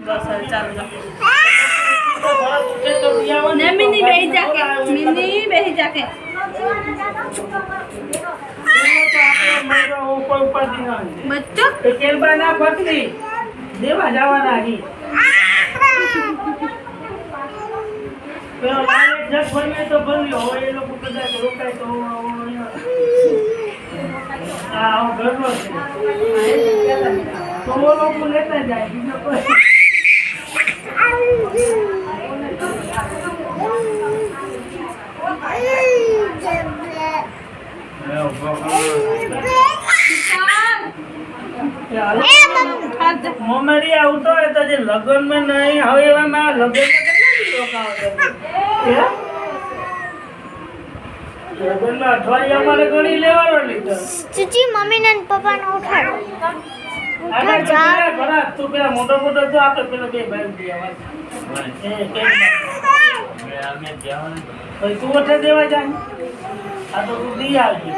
બસ હવે ચાલુ ને મિની બેહી જાકે બચ્ચો કેલબાના પત્ની દેવા જવાના હી પેલો લાલે જગ બને તો ભર્યો હોય એ લોકો કદાચ રોકાય તો હા ઘરનો છે તો ઓ લોકો લેતા જાય બીજો કોઈ મોમેડી આવતો હોય તો જે લગ્ન માં નહીં હવે એવામાં લગ્ન લગ્નમાં અઠવાડિયા અમારે ગણી લેવાનો લીધો ચીચી મમ્મી ને પપ્પા ને ઉઠાડો તું પેલા મોટો મોટો તો આપણે પેલા બે ભાઈ તું ઓઠે દેવા જાય આ તો તું દી આવજે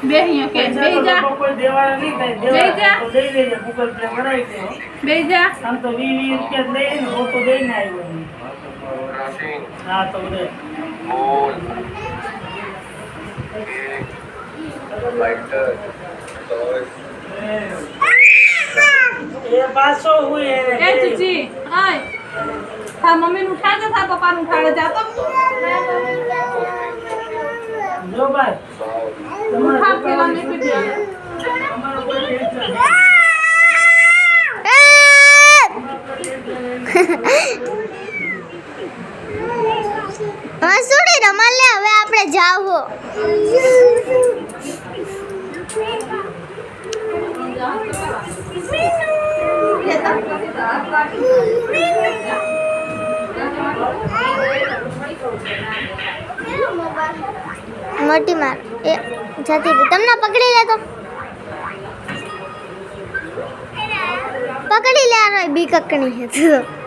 બેહી કે બેહી જા કોઈ દેવાના નહીં થાય દેવા તો દઈ દેજે ગૂગલ પે બનાવી દે બેહી જા આમ તો 20 રૂપિયા લઈને ફોટો દઈને આવ્યો હા તો દે એ પાછો હોય એ ચીચી આય થા મમ્મી નું ઉઠાડે થા પપ્પા નું ઉઠાડે જા તો જો ભાઈ ઉઠા પેલા ને પીટી તમારો કોઈ ટેન્શન મસુડી રમા લે હવે આપણે જાવો મોટી માર એ જતી રહી તમને પકડી લે તો પકડી લે આ બી કકણી હે તો